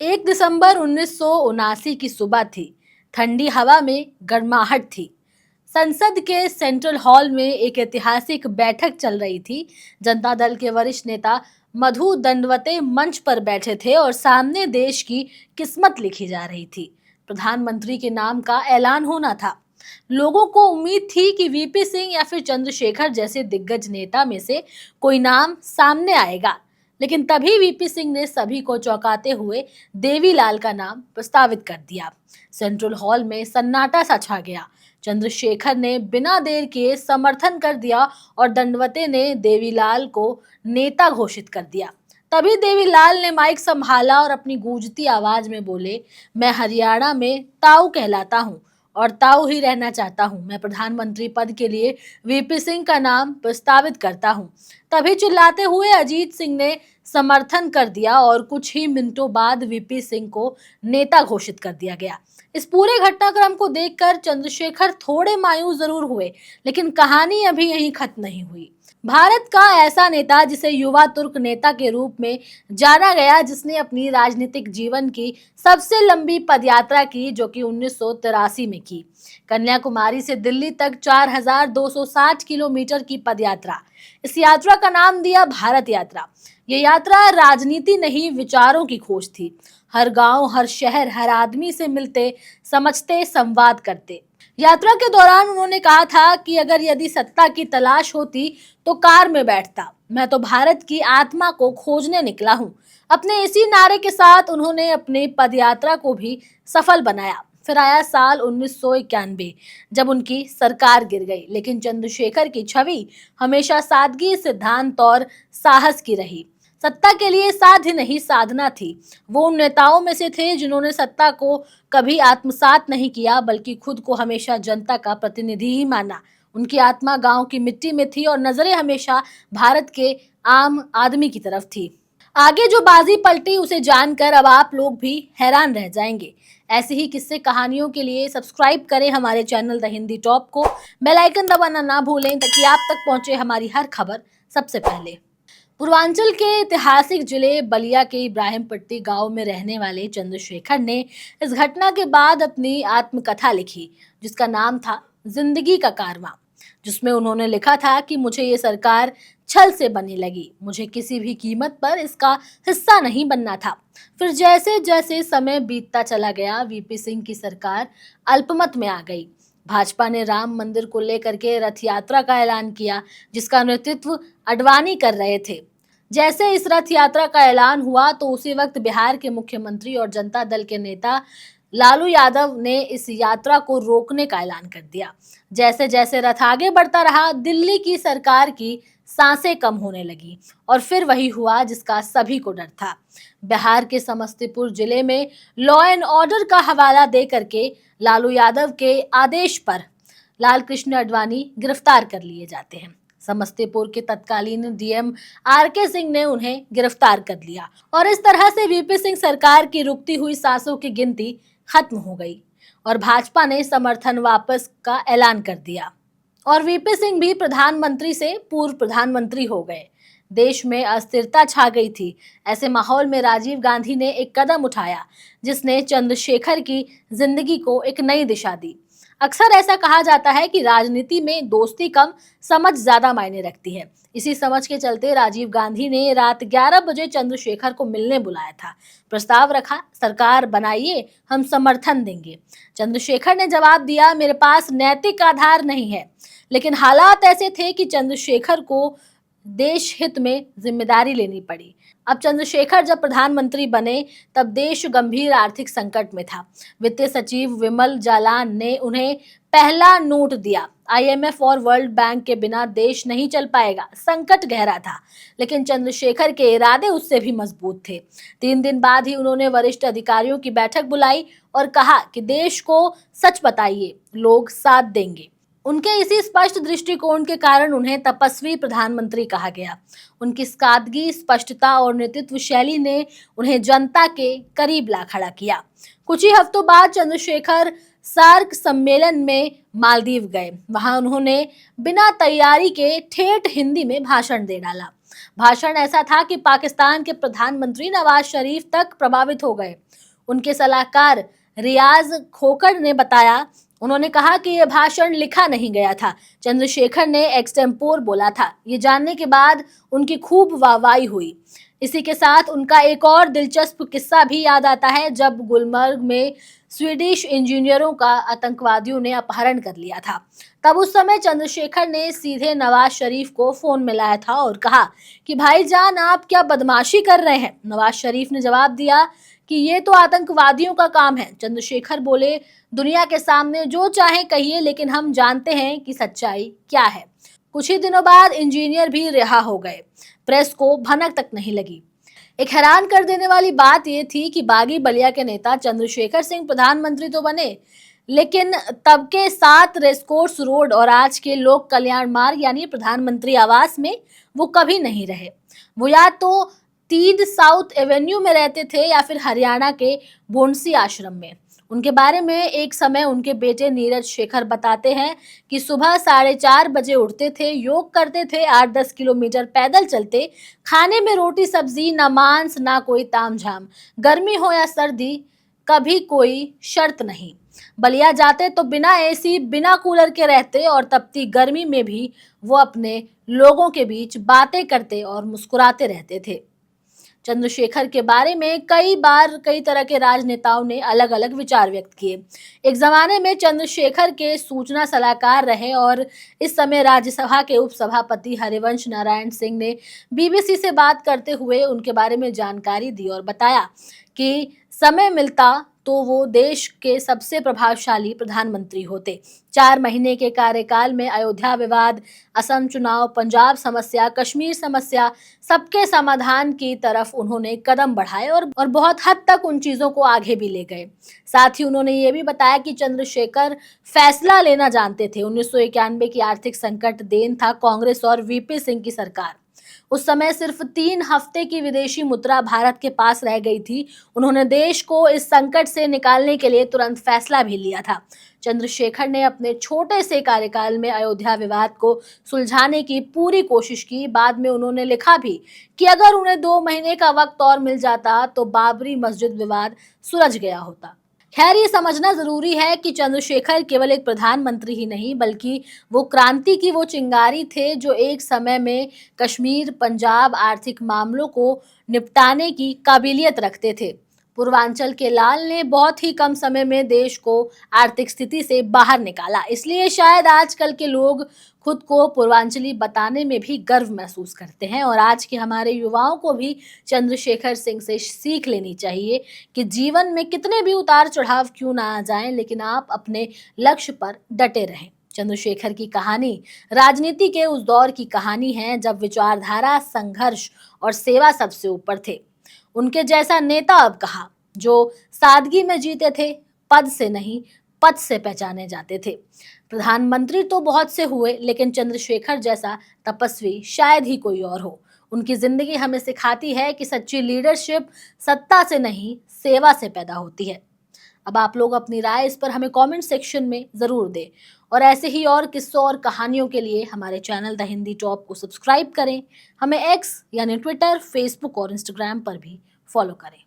1 दिसंबर 1979 की सुबह थी। ठंडी हवा में गर्माहट थी। संसद के सेंट्रल हॉल में एक ऐतिहासिक बैठक चल रही थी। जनता दल के वरिष्ठ नेता मधु दंडवते मंच पर बैठे थे और सामने देश की किस्मत लिखी जा रही थी। प्रधानमंत्री के नाम का ऐलान होना था। लोगों को उम्मीद थी कि वीपी सिंह या फिर चंद्रशेखर जैसे दिग्गज नेता में से कोई नाम सामने आएगा, लेकिन तभी वीपी सिंह ने सभी को चौंकाते हुए देवीलाल का नाम प्रस्तावित कर दिया। सेंट्रल हॉल में सन्नाटा सा छा गया। चंद्रशेखर ने बिना देर किए समर्थन कर दिया और दंडवते ने देवीलाल को नेता घोषित कर दिया। तभी देवीलाल ने माइक संभाला और अपनी गूंजती आवाज में बोले, मैं हरियाणा में ताऊ कहलाता हूँ और ताऊ ही रहना चाहता हूं। मैं प्रधानमंत्री पद के लिए वीपी सिंह का नाम प्रस्तावित करता हूं। तभी चिल्लाते हुए अजीत सिंह ने समर्थन कर दिया और कुछ ही मिनटों बाद वीपी सिंह को नेता घोषित कर दिया गया। इस पूरे घटनाक्रम को देखकर चंद्रशेखर थोड़े मायूस जरूर हुए, लेकिन कहानी अभी यहीं खत्म नहीं हुई। भारत का ऐसा नेता जिसे युवा तुर्क नेता के रूप में जाना गया, जिसने अपनी राजनीतिक जीवन की सबसे लंबी पदयात्रा की, जो कि 1983 में की। कन्याकुमारी से दिल्ली तक 4260 किलोमीटर की पदयात्रा। इस यात्रा का नाम दिया भारत यात्रा। ये यात्रा राजनीति नहीं, विचारों की खोज थी। हर गांव, हर शहर, हर आदमी से मिलते, समझते, संवाद करते। यात्रा के दौरान उन्होंने कहा था कि अगर यदि सत्ता की तलाश होती तो कार में बैठता। मैं तो भारत की आत्मा को खोजने निकला हूं। अपने इसी नारे के साथ उन्होंने अपनी पदयात्रा को भी सफल बनाया। फिर आया साल 1991, जब उनकी सरकार गिर गई, लेकिन चंद्रशेखर की छवि हमेशा सादगी, सिद्धांत और साहस की रही। सत्ता के लिए साध्य नहीं, साधना थी। वो उन नेताओं में से थे जिन्होंने सत्ता को कभी आत्मसात नहीं किया, बल्कि खुद को हमेशा जनता का प्रतिनिधि ही माना। उनकी आत्मा गांव की मिट्टी में थी और नजरें हमेशा भारत के आम आदमी की तरफ थी। आगे जो बाजी पलटी उसे जानकर अब आप लोग भी हैरान रह जाएंगे। ऐसे ही किस्से कहानियों के लिए सब्सक्राइब करें हमारे चैनल द हिंदी टॉप को। बेल आइकन दबाना ना भूलें ताकि आप तक पहुंचे हमारी हर खबर सबसे पहले। पूर्वांचल के ऐतिहासिक जिले बलिया के इब्राहिमपट्टी गांव में रहने वाले चंद्रशेखर ने इस घटना के बाद अपनी आत्मकथा लिखी, जिसका नाम था जिंदगी का कारवां। जिसमें उन्होंने लिखा था कि मुझे ये सरकार छल से बनी लगी, मुझे किसी भी कीमत पर इसका हिस्सा नहीं बनना था। फिर जैसे जैसे समय बीतता चला गया, वीपी सिंह की सरकार अल्पमत में आ गई। भाजपा ने राम मंदिर को लेकर के रथ यात्रा का ऐलान किया, जिसका नेतृत्व अडवाणी कर रहे थे। जैसे इस रथ यात्रा का ऐलान हुआ तो उसी वक्त बिहार के मुख्यमंत्री और जनता दल के नेता लालू यादव ने इस यात्रा को रोकने का ऐलान कर दिया। जैसे जैसे रथ आगे बढ़ता रहा, दिल्ली की सरकार की सांसें कम होने लगी और फिर वही हुआ जिसका सभी को डर था। बिहार के समस्तीपुर जिले में लॉ एंड ऑर्डर का हवाला दे करके लालू यादव के आदेश पर लाल कृष्ण आडवाणी गिरफ्तार कर लिए जाते हैं। समस्तीपुर के तत्कालीन डीएम आरके सिंह ने उन्हें गिरफ्तार कर लिया और इस तरह से वीपी सिंह सरकार की रुकती हुई सांसों की गिनती खत्म हो गई और भाजपा ने समर्थन वापस का ऐलान कर दिया और वीपी सिंह भी प्रधानमंत्री से पूर्व प्रधानमंत्री हो गए। देश में अस्थिरता छा गई थी। ऐसे माहौल में राजीव गांधी ने एक कदम उठाया, जिसने चंद्रशेखर की जिंदगी को एक नई दिशा दी। अक्सर ऐसा कहा जाता है कि राजनीति में दोस्ती कम, समझ ज्यादा मायने रखती है। इसी समझ के चलते राजीव गांधी ने रात 11 बजे चंद्रशेखर को मिलने बुलाया था। प्रस्ताव रखा, सरकार बनाइए, हम समर्थन देंगे। चंद्रशेखर ने जवाब दिया, मेरे पास नैतिक आधार नहीं है। लेकिन हालात ऐसे थे कि चंद्रशेखर को देश हित में जिम्मेदारी लेनी पड़ी। अब चंद्रशेखर जब प्रधानमंत्री बने तब देश गंभीर आर्थिक संकट में था। वित्त सचिव विमल जालान ने उन्हें पहला नोट दिया। आईएमएफ और वर्ल्ड बैंक के बिना देश नहीं चल पाएगा। संकट गहरा था, लेकिन चंद्रशेखर के इरादे उससे भी मजबूत थे। 3 दिन बाद ही उन्होंने वरिष्ठ अधिकारियों की बैठक बुलाई और कहा कि देश को सच बताइए, लोग साथ देंगे। उनके इसी स्पष्ट दृष्टिकोण के कारण उन्हें तपस्वी प्रधानमंत्री कहा गया। उनकी सादगी, स्पष्टता और नेतृत्व शैली ने उन्हें जनता के करीब ला खड़ा किया। कुछ ही हफ्तों बाद चंद्रशेखर सार्क सम्मेलन में मालदीव गए। वहां उन्होंने बिना तैयारी के ठेठ हिंदी में भाषण दे डाला। भाषण ऐसा था कि पाकिस्तान के प्रधानमंत्री नवाज शरीफ तक प्रभावित हो गए। उनके सलाहकार रियाज खोखर ने बताया, उन्होंने कहा कि यह भाषण लिखा नहीं गया था, चंद्रशेखर ने एक्सटेम्पोर बोला था। ये जानने के बाद उनकी खूब वाहवाही हुई। इसी के साथ उनका एक और दिलचस्प किस्सा भी याद आता है, जब गुलमर्ग में स्वीडिश इंजीनियरों का आतंकवादियों ने अपहरण कर लिया था। तब उस समय चंद्रशेखर ने सीधे नवाज शरीफ को फोन मिलाया था और कहा कि भाईजान, आप क्या बदमाशी कर रहे हैं। नवाज शरीफ ने जवाब दिया कि ये तो आतंकवादियों का काम है। चंद्रशेखर बोले, दुनिया के सामने जो चाहे कहिए, लेकिन हम जानते हैं कि सच्चाई क्या है। कुछ ही दिनों बाद इंजीनियर भी रिहा हो गए। प्रेस को भनक तक नहीं लगी। एक हैरान कर देने वाली बात यह थी कि बागी बलिया के नेता चंद्रशेखर सिंह प्रधानमंत्री तो बने, लेकिन तब के 7 रेसकोर्स रोड और आज के लोक कल्याण मार्ग यानी प्रधानमंत्री आवास में वो कभी नहीं रहे। वो या तो 3 साउथ एवेन्यू में रहते थे या फिर हरियाणा के भोंडसी आश्रम में। उनके बारे में एक समय उनके बेटे नीरज शेखर बताते हैं कि सुबह 4:30 बजे उठते थे, योग करते थे, 8-10 किलोमीटर पैदल चलते, खाने में रोटी सब्जी, ना मांस ना कोई तामझाम, गर्मी हो या सर्दी कभी कोई शर्त नहीं। बलिया जाते तो बिना एसी बिना कूलर के रहते और तपती गर्मी में भी वो अपने लोगों के बीच बातें करते और मुस्कुराते रहते थे। चंद्रशेखर के बारे में कई बार कई तरह के राजनेताओं ने अलग अलग विचार व्यक्त किए। एक जमाने में चंद्रशेखर के सूचना सलाहकार रहे और इस समय राज्यसभा के उपसभापति हरिवंश नारायण सिंह ने बीबीसी से बात करते हुए उनके बारे में जानकारी दी और बताया कि समय मिलता तो वो देश के सबसे प्रभावशाली प्रधानमंत्री होते। 4 महीने के कार्यकाल में अयोध्या विवाद, असम चुनाव, पंजाब समस्या, कश्मीर समस्या, सबके समाधान की तरफ उन्होंने कदम बढ़ाए और बहुत हद तक उन चीजों को आगे भी ले गए। साथ ही उन्होंने ये भी बताया कि चंद्रशेखर फैसला लेना जानते थे। 1991 की आर्थिक संकट देन था कांग्रेस और वीपी सिंह की सरकार। उस समय सिर्फ 3 हफ्ते की विदेशी मुद्रा भारत के पास रह गई थी। उन्होंने देश को इस संकट से निकालने के लिए तुरंत फैसला भी लिया था। चंद्रशेखर ने अपने छोटे से कार्यकाल में अयोध्या विवाद को सुलझाने की पूरी कोशिश की। बाद में उन्होंने लिखा भी कि अगर उन्हें 2 महीने का वक्त और मिल जाता तो बाबरी मस्जिद विवाद सुलझ गया होता। खैर, ये समझना जरूरी है कि चंद्रशेखर केवल एक प्रधानमंत्री ही नहीं, बल्कि वो क्रांति की वो चिंगारी थे जो एक समय में कश्मीर, पंजाब आर्थिक मामलों को निपटाने की काबिलियत रखते थे। पूर्वांचल के लाल ने बहुत ही कम समय में देश को आर्थिक स्थिति से बाहर निकाला। इसलिए शायद आजकल के लोग खुद को पूर्वांचली बताने में भी गर्व महसूस करते हैं और आज के हमारे युवाओं को भी चंद्रशेखर सिंह से सीख लेनी चाहिए कि जीवन में कितने भी उतार चढ़ाव क्यों ना आ जाएं, लेकिन आप अपने लक्ष्य पर डटे रहें। चंद्रशेखर की कहानी राजनीति के उस दौर की कहानी है जब विचारधारा, संघर्ष और सेवा सबसे ऊपर थे। उनके जैसा नेता अब कहाँ, जो सादगी में जीते थे, पद से नहीं पद से पहचाने जाते थे। प्रधानमंत्री तो बहुत से हुए, लेकिन चंद्रशेखर जैसा तपस्वी शायद ही कोई और हो। उनकी जिंदगी हमें सिखाती है कि सच्ची लीडरशिप सत्ता से नहीं, सेवा से पैदा होती है। अब आप लोग अपनी राय इस पर हमें कमेंट सेक्शन में जरूर दें और ऐसे ही और किस्सों और कहानियों के लिए हमारे चैनल द हिंदी टॉप को सब्सक्राइब करें। हमें एक्स यानी ट्विटर, फेसबुक और इंस्टाग्राम पर भी फॉलो करें।